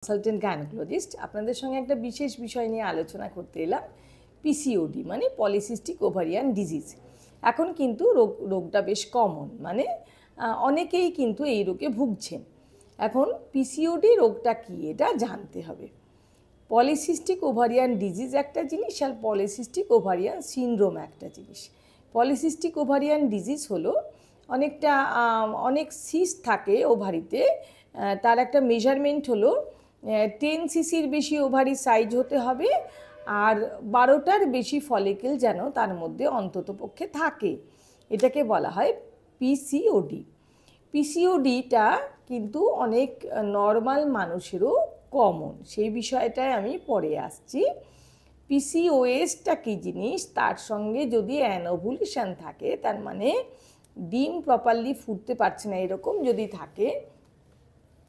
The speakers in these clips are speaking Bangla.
কনসালটেন্ট গাইনোকোলজিস্ট আপনাদের সঙ্গে একটা বিশেষ বিষয় নিয়ে আলোচনা করতে এলাম। পিসিওডি মানে পলিসিস্টিক ওভারিয়ান ডিজিজ। এখন কিন্তু রোগটা বেশ কমন, মানে অনেকেই কিন্তু এই রোগে ভুগছেন। এখন পিসিওডি রোগটা কি এটা জানতে হবে। পলিসিস্টিক ওভারিয়ান ডিজিজ একটা জিনিস আর পলিসিস্টিক ওভারিয়ান সিনড্রোম একটা জিনিস। পলিসিস্টিক ওভারিয়ান ডিজিজ হলো অনেক সিস্ট থাকে ওভারিতে, তার একটা মেজারমেন্ট হলো 10 সিসির বেশি ওভারি সাইজ হতে হবে আর 12টার বেশি ফলিকেল যেন তার মধ্যে অন্ততপক্ষে থাকে, এটাকে বলা হয় পিসিওডি। পিসিওডিটা কিন্তু অনেক নর্মাল মানুষেরও কমন, সেই বিষয়টায় আমি পরে আসছি। পিসিওএসটা কী জিনিস, তার সঙ্গে যদি অ্যানোভুলেশন থাকে, তার মানে ডিম প্রপারলি ফুটতে পারছে না এরকম যদি থাকে,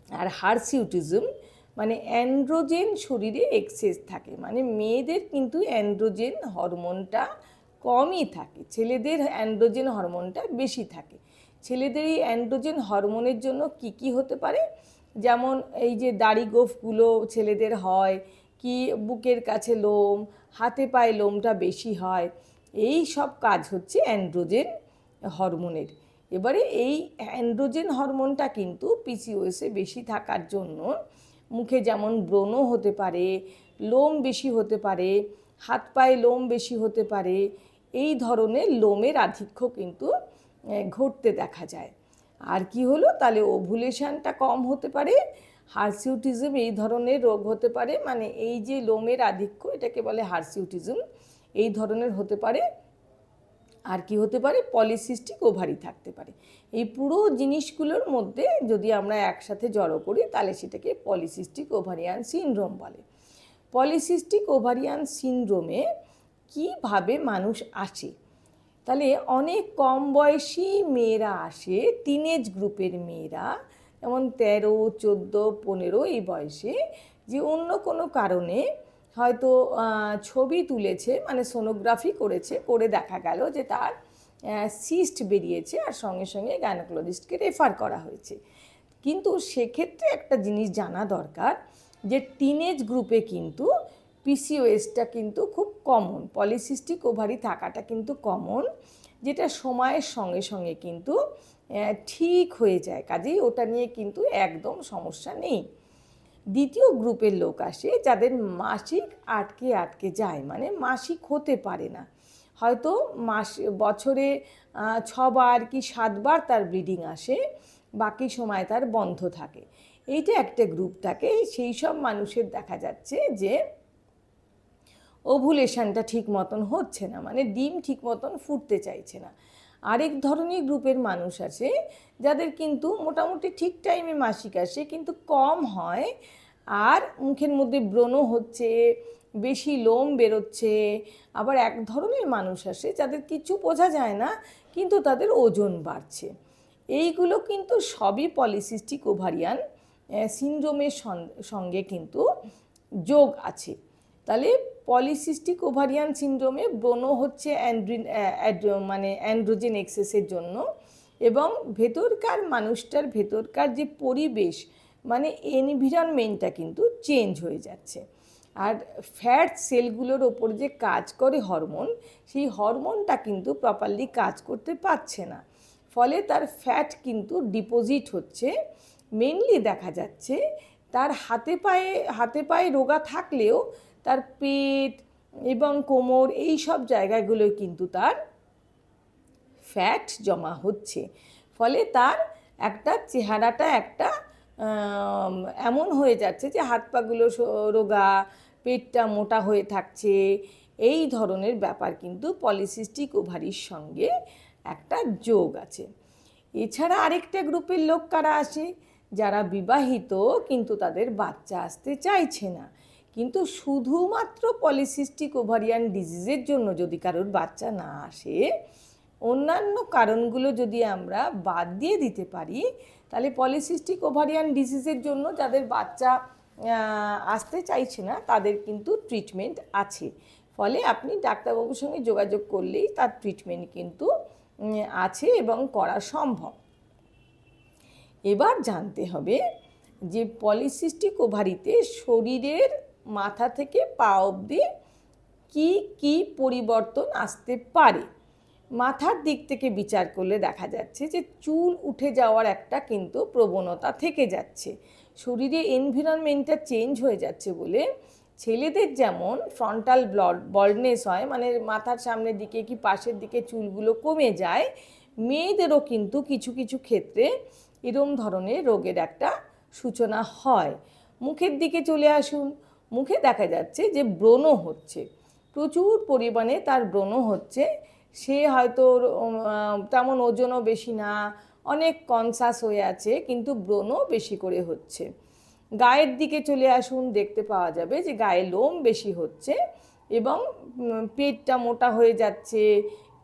আর হারসিউটিজম মানে অ্যান্ড্রোজেন শরীরে এক্সেস থাকে, মানে মেয়েদের কিন্তু অ্যান্ড্রোজেন হরমোনটা কমই থাকে, ছেলেদের অ্যান্ড্রোজেন হরমোনটা বেশি থাকে। ছেলেদের এই অ্যান্ড্রোজেন হরমোনের জন্য কি কি হতে পারে, যেমন এই যে দাড়ি গোঁফগুলো ছেলেদের হয়, কি বুকের কাছে লোম, হাতে পায়ে লোমটা বেশি হয়, এই সব কাজ হচ্ছে অ্যান্ড্রোজেন হরমোনের। এবারে এই অ্যান্ড্রোজেন হরমোনটা কিন্তু পিসিওএসে বেশি থাকার জন্য মুখে যেমন ব্রণ হতে পারে, লোম বেশি হতে পারে, হাত পায়ে লোম বেশি হতে পারে, এই ধরনের লোমের আধিক্য কিন্তু ঘটতে দেখা যায়। আর কি হলো, তাহলে ওভুলেশনটা কম হতে পারে, হারসিউটিজম এই ধরনের রোগ হতে পারে, মানে এই যে লোমের আধিক্য এটাকে বলে হারসিউটিজম, এই ধরনের হতে পারে। আর কি হতে পারে, পলিসিস্টিক ওভারি থাকতে পারে। এই পুরো জিনিসগুলোর মধ্যে যদি আমরা একসাথে জড়ো করি তাহলে সেটাকে পলিসিস্টিক ওভারিয়ান সিনড্রোম বলে। পলিসিস্টিক ওভারিয়ান সিনড্রোমে কীভাবে মানুষ আসে, তাহলে অনেক কম বয়সী মেয়েরা আসে, টিনেজ গ্রুপের মেয়েরা, যেমন 13, 14, 15 এই বয়সে, যে অন্য কোনো কারণে হয়তো ছবি তুলেছে, মানে সোনোগ্রাফি করেছে, করে দেখা গেল যে তার সিস্ট বেরিয়েছে আর সঙ্গে সঙ্গে গাইনোকোলজিস্টকে রেফার করা হয়েছে। কিন্তু সেক্ষেত্রে একটা জিনিস জানা দরকার যে টিনেজ গ্রুপে কিন্তু পিসিওএসটা কিন্তু খুব কমন, পলিসিস্টিক ওভারি থাকাটা কিন্তু কমন, যেটা সময়ের সঙ্গে সঙ্গে কিন্তু ঠিক হয়ে যায়, কাজেই ওটা নিয়ে কিন্তু একদম সমস্যা নেই। দ্বিতীয় গ্রুপের লোক আসে যাদের মাসিক আটকে আটকে যায়, মানে মাসিক হতে পারে না, হয়তো বছরে 6 বার কি 7 বার তার ব্লিডিং আসে, বাকি সময় তার বন্ধ থাকে, এইটা একটা গ্রুপ থাকে। সেই সব মানুষের দেখা যাচ্ছে যে ওভুলেশনটা ঠিক মতন হচ্ছে না, মানে ডিম ঠিক মতন ফুটতে চাইছে না। আরেক ধরনের গ্রুপের মানুষ আছে যাদের কিন্তু মোটামুটি ঠিক টাইমে মাসিক আসে কিন্তু কম হয়, আর মুখের মধ্যে ব্রণ হচ্ছে, বেশি লোম বেরোচ্ছে। আবার এক ধরনের মানুষ আসে যাদের কিছু বোঝা যায় না কিন্তু তাদের ওজন বাড়ছে। এইগুলো কিন্তু সবই পলিসিস্টিক ওভারিয়ান সিনড্রোমের সঙ্গে কিন্তু যোগ আছে। তাহলে পলিসিস্টিক ওভারিয়ান সিনড্রোমে ব্রণ হচ্ছে মানে অ্যান্ড্রোজেন এক্সেসের জন্য, এবং ভেতরকার মানুষটার ভেতরকার যে পরিবেশ, মানে এনভিরনমেন্টটা কিন্তু চেঞ্জ হয়ে যাচ্ছে। আর ফ্যাট সেলগুলোর ওপর যে কাজ করে হরমোন, সেই হরমোনটা কিন্তু প্রপারলি কাজ করতে পারছে না, ফলে তার ফ্যাট কিন্তু ডিপোজিট হচ্ছে। মেনলি দেখা যাচ্ছে তার হাতে পায়ে রোগা থাকলেও তার পেট এবং কোমর এই সব জায়গাগুলোয় কিন্তু তার ফ্যাট জমা হচ্ছে, ফলে তার একটা চেহারাটা একটা এমন হয়ে যাচ্ছে যে হাত পাগুলো রোগা, পেটটা মোটা হয়ে থাকছে। এই ধরনের ব্যাপার কিন্তু পলিসিস্টিক ওভারির সঙ্গে একটা যোগ আছে। এছাড়া আরেকটা গ্রুপের লোক কারা আসে, যারা বিবাহিত কিন্তু তাদের বাচ্চা আসতে চাইছে না, কিন্তু শুধুমাত্র পলিসিস্টিক ওভারিয়ান ডিজিজের জন্য যদি কারোর বাচ্চা না আসে, অন্যান্য কারণগুলো যদি আমরা বাদ দিয়ে দিতে পারি, তাহলে পলিসিস্টিক ওভারিয়ান ডিজিজের জন্য যাদের বাচ্চা আসতে চাইছে না তাদের কিন্তু ট্রিটমেন্ট আছে, ফলে আপনি ডাক্তারবাবুর সঙ্গে যোগাযোগ করলেই তার ট্রিটমেন্ট কিন্তু আছে এবং করা সম্ভব। এবার জানতে হবে যে পলিসিস্টিক ওভারিতে শরীরের মাথা থেকে পা অবধি কি কি পরিবর্তন আসতে পারে। মাথার দিক থেকে বিচার করলে দেখা যাচ্ছে যে চুল উঠে যাওয়ার একটা কিন্তু প্রবণতা থেকে যাচ্ছে। শরীরে এনভায়রনমেন্টটা চেঞ্জ হয়ে যাচ্ছে বলে ছেলেদের যেমন ফ্রন্টাল বল্ডনেস হয়, মানে মাথার সামনের দিকে কি পাশের দিকে চুলগুলো কমে যায়, মেয়েদেরও কিন্তু কিছু কিছু ক্ষেত্রে এরম ধরনের রোগের একটা সূচনা হয়। মুখের দিকে চলে আসুন, মুখে দেখা যাচ্ছে যে ব্রণ হচ্ছে, প্রচুর পরিমাণে তার ব্রণ হচ্ছে। সে হয়তো তেমন ওজনও বেশি না, অনেক কনসাস হয়ে আছে, কিন্তু ব্রণ বেশি করে হচ্ছে। গায়ের দিকে চলে আসুন, দেখতে পাওয়া যাবে যে গায়ে লোম বেশি হচ্ছে এবং পেটটা মোটা হয়ে যাচ্ছে,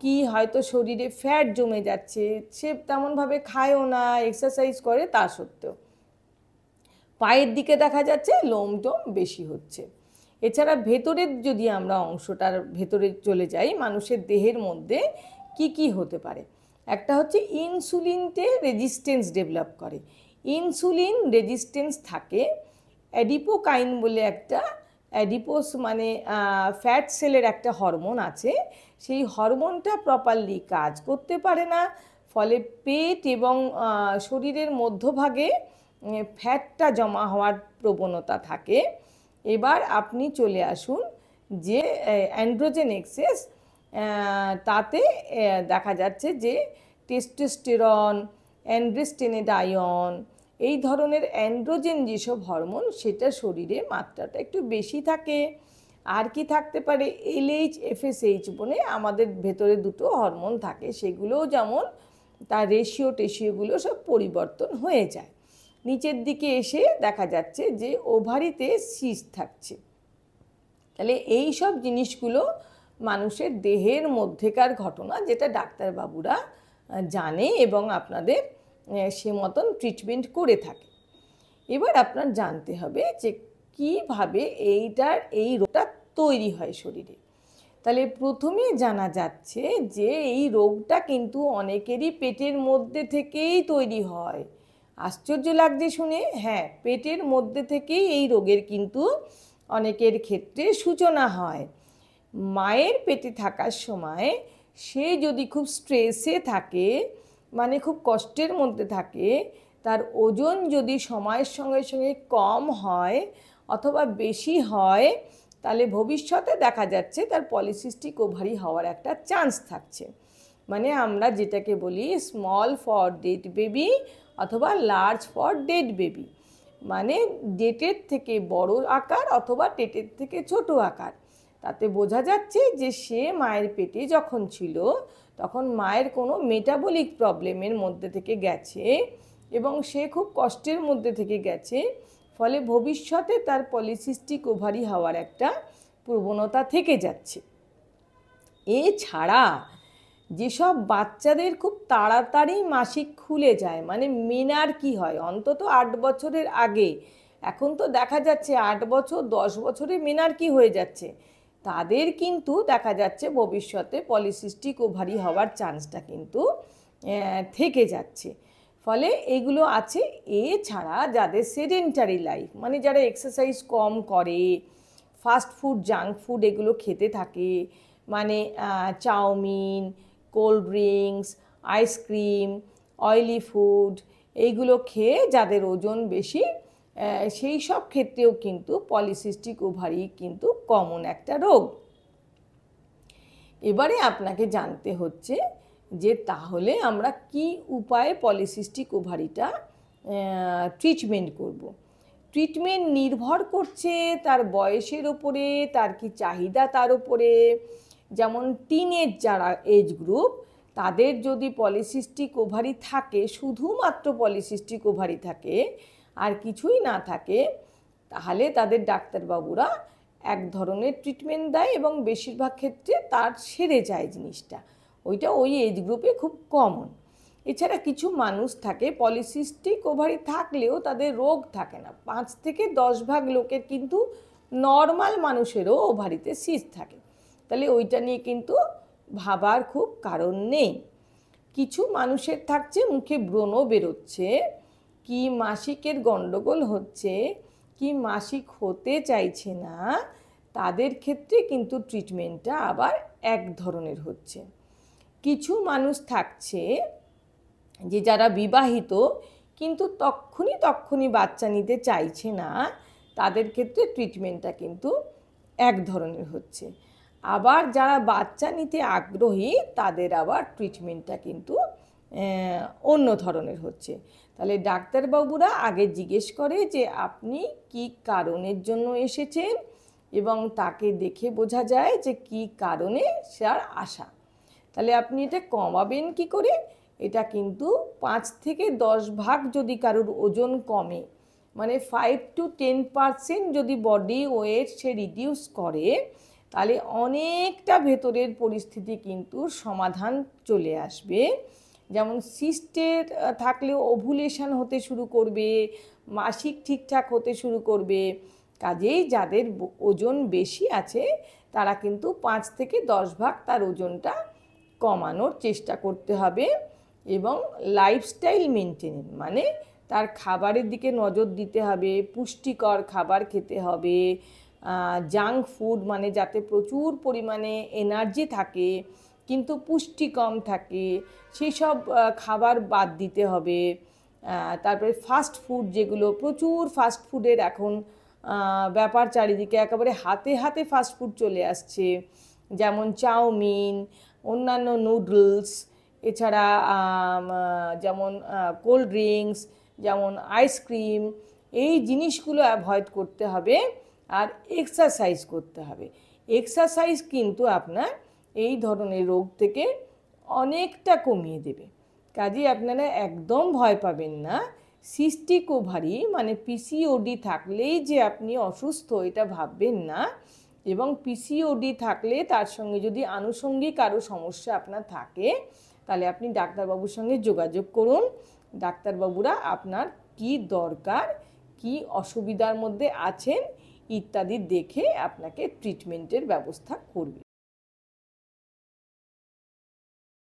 কি হয়তো শরীরে ফ্যাট জমে যাচ্ছে, সে তেমনভাবে খায়ও না, এক্সারসাইজ করে তা সত্ত্বেও। পায়ের দিকে দেখা যাচ্ছে লোম টোম বেশি হচ্ছে। এছাড়া ভেতরের যদি আমরা অংশটার ভেতরে চলে যাই, মানুষের দেহের মধ্যে কি কি হতে পারে, একটা হচ্ছে ইনসুলিনতে রেজিস্ট্যান্স ডেভেলপ করে। ইনসুলিন রেজিস্ট্যান্স থাকে, অ্যাডিপোকাইন বলে একটা, অ্যাডিপোস মানে ফ্যাট সেলের একটা হরমোন আছে, সেই হরমোনটা প্রপারলি কাজ করতে পারে না, ফলে পেট এবং শরীরের মধ্যভাগে ফ্যাটটা জমা হওয়ার প্রবণতা থাকে। এবার আপনি চলে আসুন যে অ্যান্ড্রোজেন এক্সেস, তাতে দেখা যাচ্ছে যে টেস্টোস্টেরন, অ্যান্ড্রোস্টেনেডায়ন, এই ধরনের অ্যান্ড্রোজেন যেসব হরমোন, সেটা শরীরে মাত্রাটা একটু বেশি থাকে। আর কি থাকতে পারে, এলএইচ এফএসএইচ বলে আমাদের ভেতরে দুটো হরমোন থাকে, সেগুলোও যেমন তার টেশিওগুলো সব পরিবর্তন হয়ে যায়। নিচের দিকে এসে দেখা যাচ্ছে যে ওভারিতে সিস্ট থাকছে। তাহলে এই সব জিনিসগুলো মানুষের দেহের মধ্যেকার ঘটনা, যেটা ডাক্তারবাবুরা জানে এবং আপনাদের সে মতন ট্রিটমেন্ট করে থাকে। এবার আপনার জানতে হবে যে কীভাবে এই রোগটা তৈরি হয় শরীরে। তাহলে প্রথমে জানা যাচ্ছে যে এই রোগটা কিন্তু অনেকেরই পেটের মধ্যে থেকেই তৈরি হয়। আশ্চর্য লাগছে শুনে, হ্যাঁ, পেটের মধ্যে থেকেই এই রোগের কিন্তু অনেকের ক্ষেত্রে সূচনা হয়। মায়ের পেটে থাকার সময় সে যদি খুব স্ট্রেসে থাকে, মানে খুব কষ্টের মধ্যে থাকে, তার ওজন যদি সময়ের সঙ্গে সঙ্গে কম হয় অথবা বেশি হয়, তাহলে ভবিষ্যতে দেখা যাচ্ছে তার পলিসিস্টিক ওভারি হওয়ার একটা চান্স থাকছে। মানে আমরা যেটাকে বলি স্মল ফর ডেড বেবি অথবা লার্জ ফর ডেড বেবি, মানে ডেটের থেকে বড় আকার অথবা ডেটের থেকে ছোট আকার। তাতে বোঝা যাচ্ছে যে সে মায়ের পেটে যখন ছিল তখন মায়ের কোনো মেটাবলিক প্রবলেমের মধ্যে থেকে গেছে এবং সে খুব কষ্টের মধ্যে থেকে গেছে, ফলে ভবিষ্যতে তার পলিসিস্টিক ওভারি হওয়ার একটা প্রবণতা থেকে যাচ্ছে। এছাড়া যেসব বাচ্চাদের খুব তাড়াতাড়ি মাসিক খুলে যায়, মানে মেনার্কি হয় অন্তত 8 বছরের আগে, এখন তো দেখা যাচ্ছে 8 বছর 10 বছরে মেনার্কি হয়ে যাচ্ছে, তাদের কিন্তু দেখা যাচ্ছে ভবিষ্যতে পলিসিস্টিক ওভারি হওয়ার চান্সটা কিন্তু থেকে যাচ্ছে। ফলে এগুলো আছে। এছাড়া যাদের সেডেন্টারি লাইফ, মানে যারা এক্সারসাইজ কম করে, ফাস্ট ফুড জাঙ্ক ফুড এগুলো খেতে থাকে, মানে chowmein, cold drinks, ice cream, oily food, এইগুলো খেয়ে যাদের ওজন বেশি, সেই সব ক্ষেত্রেও কিন্তু পলিসিস্টিক ওভারি কিন্তু কমন একটা রোগ। এবারে আপনাকে জানতে হচ্ছে যে তাহলে আমরা কি উপায়ে পলিসিস্টিক ওভারিটা ট্রিটমেন্ট করব। ট্রিটমেন্ট নির্ভর করছে তার বয়সের ওপরে, তার কি চাহিদা তার ওপরে। যেমন টিনেজ যারা এজ গ্রুপ, তাদের যদি পলিসিস্টিক ওভারি থাকে, শুধুমাত্র পলিসিস্টিক ওভারি থাকে আর কিছুই না থাকে, তাহলে তাদের ডাক্তারবাবুরা এক ধরনের ট্রিটমেন্ট দেয় এবং বেশিরভাগ ক্ষেত্রে তার সেরে যায় জিনিসটা, ওইটা ওই এজ গ্রুপে খুব কমন। এছাড়া কিছু মানুষ থাকে পলিসিস্টিক ওভারি থাকলেও তাদের রোগ থাকে না, 5 থেকে 10 ভাগ লোকের কিন্তু নর্মাল মানুষেরও ওভারিতে সিস্ট থাকে, তাহলে ওইটা নিয়ে কিন্তু ভাবার খুব কারণ নেই। কিছু মানুষের থাকছে মুখে ব্রণ বেরোচ্ছে, কি মাসিকের গণ্ডগোল হচ্ছে, কি মাসিক হতে চাইছে না, তাদের ক্ষেত্রে কিন্তু ট্রিটমেন্টটা আবার এক ধরনের হচ্ছে। কিছু মানুষ থাকছে যে যারা বিবাহিত কিন্তু তক্ষুনি বাচ্চা নিতে চাইছে না, তাদের ক্ষেত্রে ট্রিটমেন্টটা কিন্তু এক ধরনের হচ্ছে। আবার যারা বাচ্চা নিতে আগ্রহী তাদের আবার ট্রিটমেন্টটা কিন্তু অন্য ধরনের হচ্ছে। তাহলে ডাক্তারবাবুরা আগে জিজ্ঞেস করে যে আপনি কি কারণের জন্য এসেছেন, এবং তাকে দেখে বোঝা যায় যে কি কারণে তার আসা। তাহলে আপনি এটা কমাবেন কি করে? এটা কিন্তু 5 থেকে 10 ভাগ যদি কারোর ওজন কমে, মানে 5 to 10% যদি বডি ওয়েট সে রিডিউস করে, তাহলে অনেকটা ভেতরের পরিস্থিতি কিন্তু সমাধান চলে আসবে। যেমন সিস্টের থাকলে ওভুলেশন হতে শুরু করবে, মাসিক ঠিকঠাক হতে শুরু করবে। কাজেই যাদের ওজন বেশি আছে তারা কিন্তু 5 থেকে 10 ভাগ তার ওজনটা কমানোর চেষ্টা করতে হবে। এবং লাইফস্টাইল মেনটেন, মানে তার খাবারের দিকে নজর দিতে হবে, পুষ্টিকর খাবার খেতে হবে, জাঙ্ক ফুড মানে যাতে প্রচুর পরিমাণে এনার্জি থাকে কিন্তু পুষ্টি কম থাকে সেই সব খাবার বাদ দিতে হবে। তারপরে ফাস্ট ফুড, যেগুলো প্রচুর ফাস্ট ফুডের এখন ব্যাপার চারিদিকে, একেবারে হাতে হাতে ফাস্ট ফুড চলে আসছে, যেমন চাউমিন, অন্যান্য নুডলস, এছাড়া যেমন কোল্ড ড্রিঙ্কস, যেমন আইসক্রিম, এই জিনিসগুলো অ্যাভয়েড করতে হবে। আর এক্সারসাইজ করতে হবে। এক্সারসাইজ কিন্তু আপনার এই ধরনের রোগ থেকে অনেকটা কমিয়ে দেবে। কাজেই আপনারা একদম ভয় পাবেন না। সিস্টিক ওভারি মানে পিসিওডি থাকলেই যে আপনি অসুস্থ এটা ভাববেন না। এবং পিসিওডি থাকলে তার সঙ্গে যদি আনুষঙ্গিক আরও সমস্যা আপনার থাকে, তাহলে আপনি ডাক্তারবাবুর সঙ্গে যোগাযোগ করুন। ডাক্তারবাবুরা আপনার কি দরকার, কি অসুবিধার মধ্যে আছেন ইত্যাদি দেখে আপনাকে ট্রিটমেন্টের ব্যবস্থা করবে।